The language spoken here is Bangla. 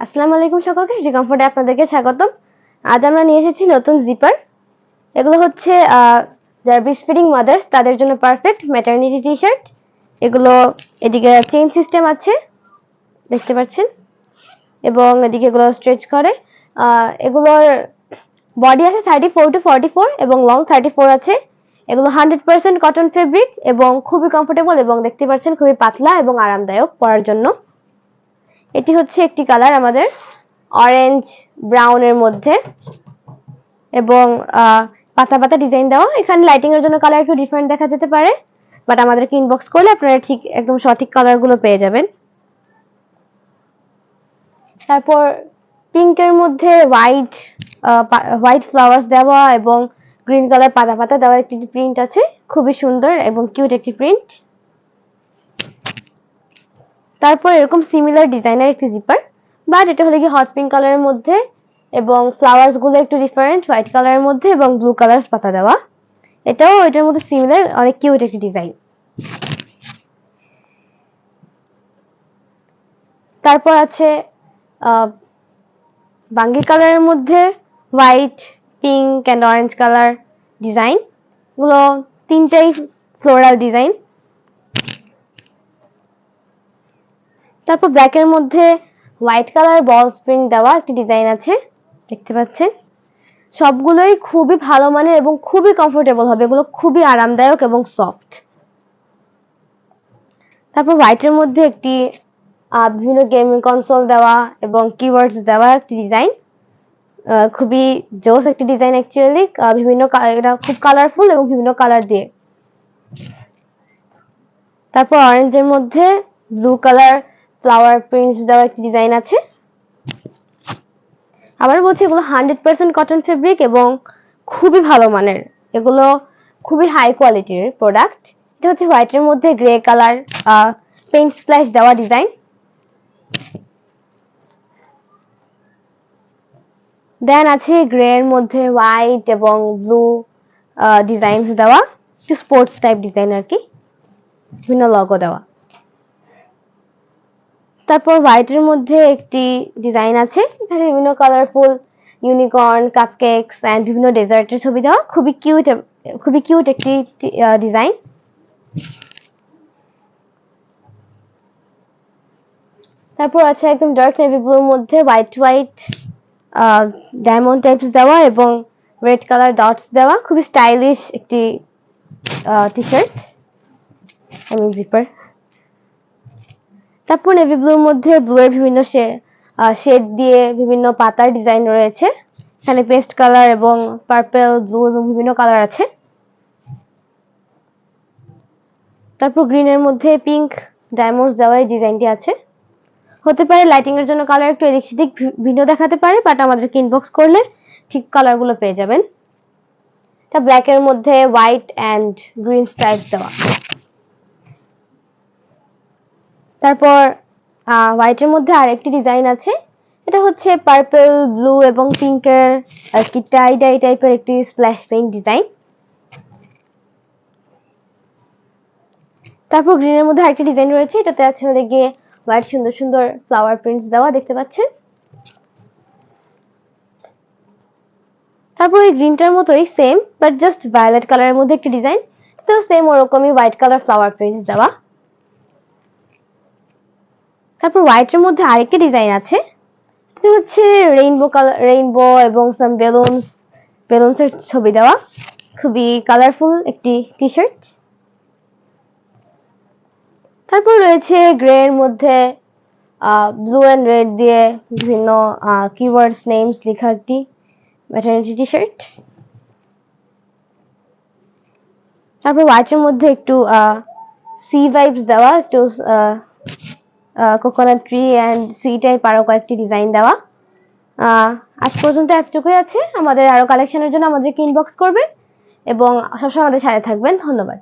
আসসালামু আলাইকুম সকলকে, শ্রী কমফোর্টে আপনাদেরকে স্বাগতম। আজ আমরা নিয়ে এসেছি নতুন জিপার। এগুলো হচ্ছে যারা ব্রেস্টফিডিং মাদার্স তাদের জন্য পারফেক্ট ম্যাটারনিটি টি শার্ট। এগুলো এদিকে চেইন সিস্টেম আছে, দেখতে পাচ্ছেন, এবং এদিকে এগুলো স্ট্রেচ করে। এগুলোর বডি আছে 34 to 44 এবং লং 34 আছে। এগুলো 100% কটন ফেব্রিক এবং খুবই কমফোর্টেবল এবং দেখতে পাচ্ছেন খুবই পাতলা এবং আরামদায়ক পরার জন্য। এটি হচ্ছে একটি কালার আমাদের অরেঞ্জ ব্রাউনের মধ্যে এবং পাতা পাতা ডিজাইন দেওয়া। এখানে লাইটিং এর জন্য কালার একটু ডিফারেন্ট দেখা যেতে পারে, বাট আমাদেরকে ইনবক্স করলে আপনারা ঠিক একদম সঠিক কালারগুলো পেয়ে যাবেন। তারপর পিঙ্কের মধ্যে হোয়াইট ফ্লাওয়ার্স দেওয়া এবং গ্রিন কালার পাতা পাতা দেওয়া একটি প্রিন্ট আছে, খুবই সুন্দর এবং কিউট একটি প্রিন্ট। তারপর এরকম সিমিলার ডিজাইনের একটি জিপার, বাট এটা হলো কি হট পিঙ্ক কালারের মধ্যে এবং ফ্লাওয়ার্স গুলো একটু ডিফারেন্ট, হোয়াইট কালারের মধ্যে এবং ব্লু কালার পাতা দেওয়া। এটাও এটার মধ্যে সিমিলার, অনেক কিউট একটি ডিজাইন। তারপর আছে বাঙ্গি কালারের মধ্যে white, pink and orange colour design. গুলো তিনটাই ফ্লোরাল ডিজাইন। তারপর ব্ল্যাকের মধ্যে হোয়াইট কালার বল স্প্রিং দেওয়া একটি ডিজাইন আছে, দেখতে পাচ্ছেন। সবগুলোই খুবই ভালো মানের এবং খুবই কমফোর্টেবল হবে, এগুলো খুবই আরামদায়ক এবং সফট। তারপর হোয়াইটের মধ্যে একটি বিভিন্ন গেমিং কনসোল দেওয়া এবং কিওয়ার্ডস দেওয়া একটি ডিজাইন, খুবই জোস একটি ডিজাইন অ্যাকচুয়ালি। এটা খুব কালারফুল এবং বিভিন্ন কালার দিয়ে। তারপর অরেঞ্জের মধ্যে ব্লু কালার ফ্লাওয়ার প্রিন্টস দেওয়া একটি ডিজাইন আছে। আবার বলছি, এগুলো 100% কটন ফেব্রিক এবং খুবই ভালো মানের, এগুলো খুবই হাই কোয়ালিটির প্রোডাক্ট। এটা হচ্ছে হোয়াইটের মধ্যে গ্রে কালার পেইন্ট স্প্ল্যাশ দেওয়া ডিজাইন। দেন আছে গ্রে এর মধ্যে হোয়াইট এবং ব্লু ডিজাইনস দেওয়া, একটু স্পোর্টস টাইপ ডিজাইন আর কি, বিভিন্ন লগো দেওয়া। তারপর হোয়াইটের মধ্যে একটি ডিজাইন আছে, এখানে বিভিন্ন কালারফুল ইউনিকর্ন, কাপকেকস এন্ড বিভিন্ন ডেজার্টের ছবি দেওয়া, খুবই কিউট একটি ডিজাইন। তারপর আছে একদম ডার্ক নেভি ব্লুর মধ্যে হোয়াইট ডায়মন্ড টাইপস দেওয়া এবং রেড কালার ডটস দেওয়া, খুবই স্টাইলিশ একটি টি শার্ট, জিপার। তারপর নেভি ব্লুর মধ্যে ব্লু এর বিভিন্ন শেড দিয়ে বিভিন্ন পাতার ডিজাইন রয়েছে, এখানে পেস্ট কালার এবং পার্পল, ব্লু এবং বিভিন্ন কালার আছে। তারপর গ্রিনের মধ্যে পিঙ্ক ডায়মন্ডস দেওয়া এই ডিজাইনটি আছে। হতে পারে লাইটিং এর জন্য কালার একটু এদিক সেদিক ভিন্ন দেখাতে পারে, বাট আমাদেরকে ইনবক্স করলে ঠিক কালার গুলো পেয়ে যাবেন। এটা ব্ল্যাক এর মধ্যে হোয়াইট এন্ড গ্রিন স্ট্রাইপস দেওয়া। তারপর হোয়াইটের মধ্যে আরেকটি ডিজাইন আছে, এটা হচ্ছে পার্পল, ব্লু এবং পিঙ্কের কি টাই ডাই টাইপের একটি স্প্ল্যাশ পেইন্ট ডিজাইন। তারপর গ্রিনের মধ্যে আরেকটি ডিজাইন রয়েছে, এটাতে আছে হলে গিয়ে হোয়াইট সুন্দর সুন্দর ফ্লাওয়ার প্রিন্টস দেওয়া, দেখতে পাচ্ছেন। তারপর এই গ্রিনটার মতোই সেম বাট জাস্ট ভায়োলেট কালারের মধ্যে একটি ডিজাইন, তো সেম ওরকমই হোয়াইট কালার ফ্লাওয়ার প্রিন্টস দেওয়া। তারপর হোয়াইটের মধ্যে আরেকটি ডিজাইন আছে, এটা হচ্ছে রেইনবো এবং সাম বেলুনসের ছবি দেওয়া, খুবই কালারফুল একটি টি শার্ট। তারপর রয়েছে গ্রে এর মধ্যে ব্লু এন্ড রেড দিয়ে বিভিন্ন কিওয়ার্ডস নেমস লেখা একটি ম্যাটারনিটি টি শার্ট। তারপর হোয়াইটের মধ্যে একটু সি ভাইবস দেওয়া, একটু coconut tree and sea type আরো কয়েকটি ডিজাইন দেওয়া। আজ পর্যন্ত এতটুকুই আছে। আমাদের আরো কালেকশনের জন্য আমাদেরকে ইনবক্স করবেন এবং সবসময় আমাদের সাথে থাকবেন। ধন্যবাদ।